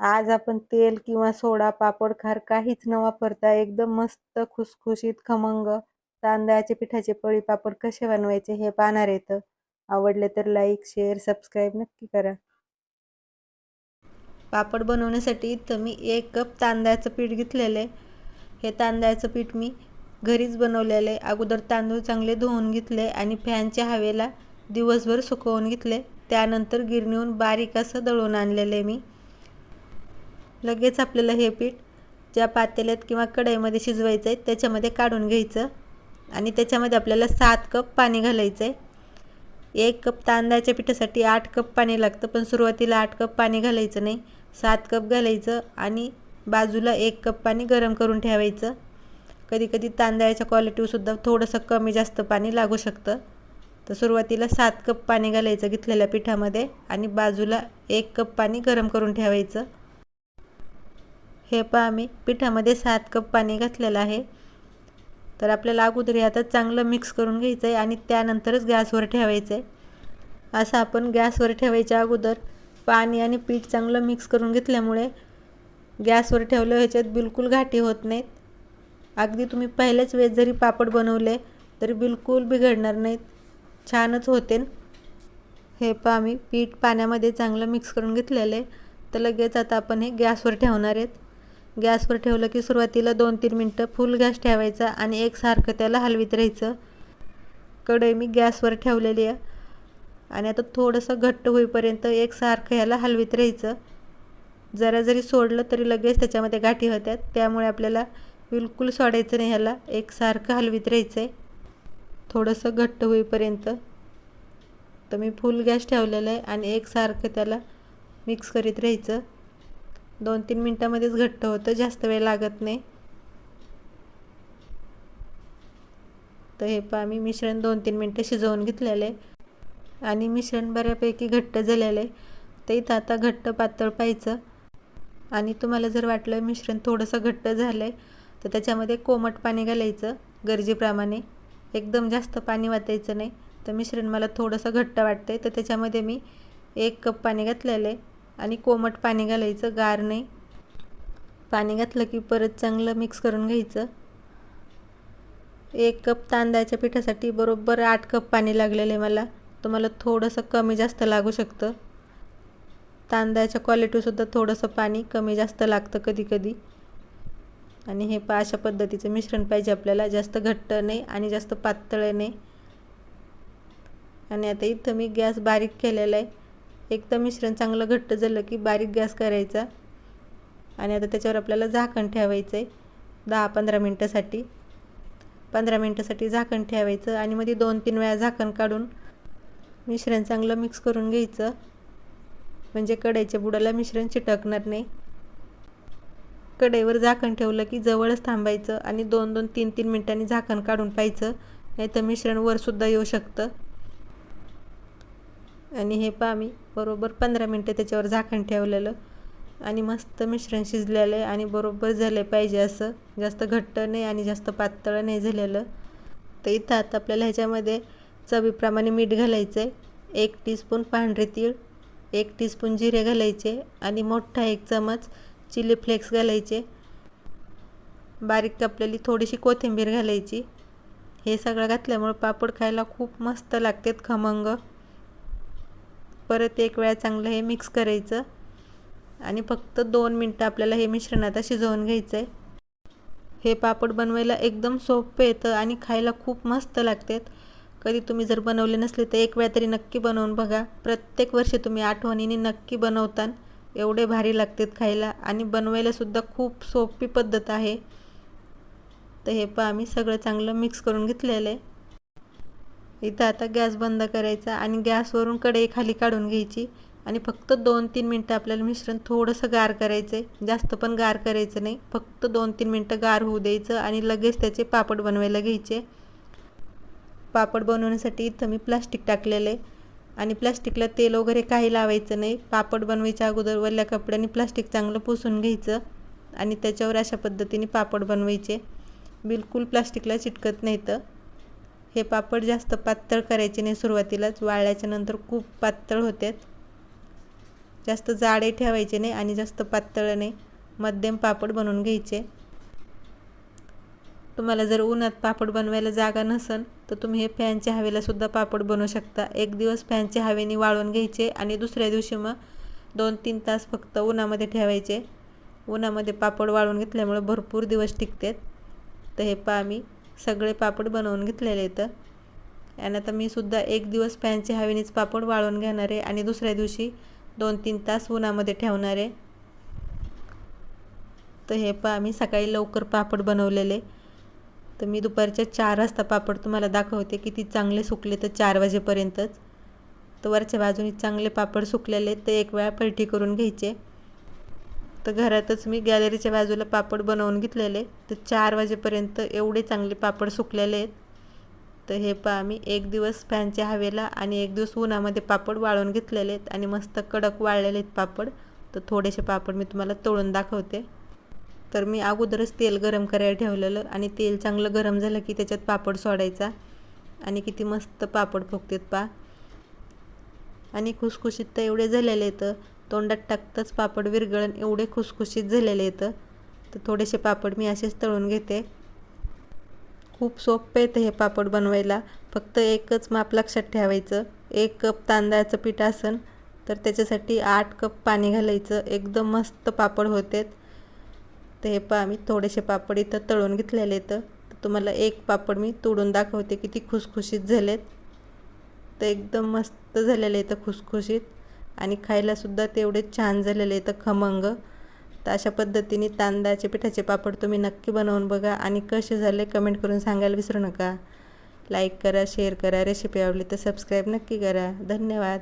आज आपण तेल किंवा सोडा, पापड, खार काहीच न वापरता एकदम मस्त खुसखुशीत खमंग तांदळाच्या पिठाचे पळी पापड कसे बनवायचे हे पाहणार आहेत. आवडले तर लाईक, शेअर, सबस्क्राईब नक्की करा. पापड बनवण्यासाठी इथं मी 1 कप तांदळाचं पीठ घेतलेलं आहे. हे तांदळाचं पीठ मी घरीच बनवलेलं आहे. अगोदर तांदूळ चांगले धुवून घेतले आणि फॅनच्या हवेला दिवसभर सुकवून घेतले. त्यानंतर गिरणीहून बारीक असं दळून आणलेलं आहे मी. लगेच आपल्याला हे पीठ ज्या पातेल्यात किंवा कढईमध्ये शिजवायचं आहे त्याच्यामध्ये काढून घ्यायचं आणि त्याच्यामध्ये आपल्याला 7 कप पाणी घालायचं आहे. 1 कप तांदळाच्या पिठासाठी 8 कप पाणी लागतं, पण सुरुवातीला 8 कप पाणी घालायचं नाही, 7 कप घालायचं आणि बाजूला 1 कप पाणी गरम करून ठेवायचं. कधीकधी तांदळाच्या क्वालिटीसुद्धा थोडंसं कमी जास्त पाणी लागू शकतं. तर सुरुवातीला 7 कप पाणी घालायचं घेतलेल्या पिठामध्ये आणि बाजूला 1 कप पाणी गरम करून ठेवायचं. हे पहा मी पिठामध्ये 7 कप पाणी घातलेलं आहे. तर आपल्याला अगोदर आता चांगलं मिक्स करून घ्यायचं आहे आणि त्यानंतरच गॅसवर ठेवायचं आहे. असं आपण गॅसवर ठेवायच्या अगोदर पाणी आणि पीठ चांगलं मिक्स करून घेतल्यामुळे गॅसवर ठेवलं ह्याच्यात बिलकुल गाठी होत नाहीत. अगदी तुम्ही पहिल्याच वेळेस जरी पापड बनवले तरी बिलकुल बिघडणार नाहीत, छानच होते. हे पहा मी पीठ पाण्यामध्ये चांगलं मिक्स करून घेतलेलं आहे. तर लगेच आता आपण हे गॅसवर ठेवणार आहेत. गॅसवर ठेवलं की सुरुवातीला 2-3 मिनटं फुल गॅस ठेवायचा आणि एकसारखं त्याला हलवीत राहायचं. कढई मी गॅसवर ठेवलेली आहे आणि आता थोडंसं घट्ट होईपर्यंत एकसारखं ह्याला हलवीत राहायचं. जरा जरी सोडलं तरी लगेच त्याच्यामध्ये गाठी होतात, त्यामुळे आपल्याला बिलकुल सोडायचं नाही, ह्याला एकसारखं हलवीत राहायचं आहे थोडंसं घट्ट होईपर्यंत. तर मी फुल गॅस ठेवलेला आहे आणि एकसारखं त्याला मिक्स करीत राहायचं. 2-3 मिनटामध्येच घट्ट होतं, जास्त वेळ लागत नाही. तर हे पहा मी मिश्रण 2-3 मिनटं शिजवून घेतलेलं आहे आणि मिश्रण बऱ्यापैकी घट्ट झालेलं आहे. तर इथं आता घट्ट पातळ पाहायचं आणि तुम्हाला जर वाटलं मिश्रण थोडंसं घट्ट झालं आहे तर त्याच्यामध्ये कोमट पाणी घालायचं गरजेप्रमाणे. एकदम जास्त पाणी वाटायचं नाही. तर मिश्रण मला थोडंसं घट्ट वाटतं आहे तर त्याच्यामध्ये मी 1 कप पाणी घातलेलं आहे आणि कोमट पाणी घालायचं, गार नाही. पाणी घातलं की परत चांगलं मिक्स करून घ्यायचं. 1 कप तांदळाच्या पिठासाठी बरोबर 8 कप पाणी लागलेलं आहे मला. तुम्हाला थोडंसं कमी जास्त लागू शकतं. तांदळाच्या क्वालिटीसुद्धा थोडंसं पाणी कमी जास्त लागतं कधी कधी. आणि हे पहा अशा पद्धतीचं मिश्रण पाहिजे आपल्याला, जास्त घट्ट नाही आणि जास्त पातळ नाही. आणि आता इथं मी गॅस बारीक केलेला आहे. एकदा मिश्रण चांगलं घट्ट झालं की बारीक गॅस करायचा आणि आता त्याच्यावर आपल्याला झाकण ठेवायचं आहे 10-15 मिनटासाठी. 15 मिनटासाठी झाकण ठेवायचं आणि मध्ये 2-3 वेळा झाकण काढून मिश्रण चांगलं मिक्स करून घ्यायचं, म्हणजे कढईच्या बुडाला मिश्रण चिटकणार नाही. कढईवर झाकण ठेवलं की जवळच थांबायचं आणि 2-2, 3-3 मिनटांनी झाकण काढून पाहायचं, नाहीतर मिश्रण वरसुद्धा येऊ शकतं. आणि हे पहा मी बरोबर 15 मिनटं त्याच्यावर झाकण ठेवलेलं आणि मस्त मिश्रण शिजलेलं आहे आणि बरोबर झालं पाहिजे असं, जास्त घट्ट नाही आणि जास्त पातळ नाही झालेलं. तर इथं आता आपल्याला ह्याच्यामध्ये चवीप्रमाणे मीठ घालायचं आहे. 1 टीस्पून पांढरे तीळ, 1 टीस्पून जिरे घालायचे आणि मोठा 1 चमच चिली फ्लेक्स घालायचे. बारीक कापलेली थोडीशी कोथिंबीर घालायची. हे सगळं घातल्यामुळे पापड खायला खूप मस्त लागतात, खमंग. परत एक वेळा चांगलं हे मिक्स करायचं आणि फक्त 2 मिनटं आपल्याला हे मिश्रण आता शिजवून घ्यायचं आहे. हे पापड बनवायला एकदम सोपे येतं आणि खायला खूप मस्त लागतात. कधी तुम्ही जर बनवले नसले तर एक वेळा तरी नक्की बनवून बघा. प्रत्येक वर्षी तुम्ही आठवणीने नक्की बनवता, एवढे भारी लागतात खायला आणि बनवायलासुद्धा खूप सोपी पद्धत आहे. तर हे पहा आम्ही सगळं चांगलं मिक्स करून घेतलेलं आहे. इथं आता गॅस बंद करायचा आणि गॅसवरून कढई खाली काढून घ्यायची आणि फक्त 2-3 मिनटं आपल्याला मिश्रण थोडंसं गार करायचं आहे, जास्त पण गार करायचं नाही. फक्त 2-3 मिनटं गार होऊ द्यायचं आणि लगेच त्याचे पापड बनवायला घ्यायचे. पापड बनवण्यासाठी इथं मी प्लास्टिक टाकलेलं आहे आणि प्लास्टिकला तेल वगैरे काही लावायचं नाही. पापड बनवायच्या अगोदर वल्ल्या कपड्याने प्लास्टिक चांगलं पुसून घ्यायचं आणि त्याच्यावर अशा पद्धतीने पापड बनवायचे, बिलकुल प्लास्टिकला चिटकत नाही. तर हे पापड जास्त पातळ करायचे नाही सुरुवातीलाच, वाळल्याच्या नंतर खूप पातळ होतात. जास्त जाडे ठेवायचे नाही आणि जास्त पातळ नाही, मध्यम पापड बनवून घ्यायचे। तुम्हाला जर उन्हात पापड बनवायला जागा नसेल तर तुम्ही हे फॅनच्या हवेला सुद्धा पापड बनवू शकता। एक दिवस फॅनच्या हवेने वाळवून घ्यायचे आणि दुसऱ्या दिवशी मग 2-3 तास फक्त उन्हामध्ये ठेवायचे। उन्हामध्ये पापड वाळवून घेतल्यामुळे भरपूर दिवस टिकतात। तर हे पहा मी सगळे पापड बनवून घेतलेले आहेत आणि आता मी सुद्धा एक दिवस फॅनच्या हवेनेच पापड वाळवून घेणार आहे आणि दुसऱ्या दिवशी 2-3 तास उन्हामध्ये ठेवणार आहे। तर हे पहा मी सकाळी लवकर पापड बनवलेले। तर मी दुपारच्या 4 वाजता पापड तुम्हाला दाखवते किती चांगले सुकले तर 4 वाजेपर्यंतच। तर वरच्या बाजूने चांगले पापड सुकलेले तर एक वेळा पलटी करून घ्यायचे। तर घरातच मी गॅलरीच्या बाजूला पापड बनवून घेतलेले तर 4 वाजेपर्यंत एवढे चांगले पापड सुकलेले आहेत। तर हे पहा मी एक दिवस फॅनच्या हवेला आणि एक दिवस उन्हामध्ये पापड वाळवून घेतलेले आहेत आणि मस्त कडक वाळलेले आहेत पापड। तर थोडेसे पापड मी तुम्हाला तळून दाखवते। तर मी अगोदरच तेल गरम करायला ठेवलेलं आणि तेल चांगलं गरम झालं की त्याच्यात पापड सोडायचा आणि किती मस्त पापड फुगतात पहा आणि खुसखुशीत तर एवढे झालेले आहेत, तोंडात टाकताच पापड विरघळून एवढे खुसखुशीत झालेले आहेत। तर थोडेसे पापड मी असेच तळून घेते। खूप सोपे आहेत हे पापड बनवायला, फक्त एकच माप लक्षात ठेवायचं। 1 कप तांदळाचं पीठ असेल तर त्याच्यासाठी 8 कप पाणी घालायचं, एकदम मस्त पापड होतात। तर हे पहा मी थोडेसे पापड इथं तळून घेतलेले आहेत। तर तुम्हाला एक पापड मी तोडून दाखवते किती खुसखुशीत झालेत। तर एकदम मस्त झालेले आहेत खुसखुशीत आणि खायला सुद्धा तेवढे छान झालेले आहेत खमंग। तर अशा पद्धतीने तांदळाचे पिठाचे पापड तुम्ही नक्की बनवून बघा आणि कसे झाले कमेंट करून सांगायला विसरू नका। लाईक करा, शेअर करा, रेसिपी आवडली तर सबस्क्राईब नक्की करा। धन्यवाद।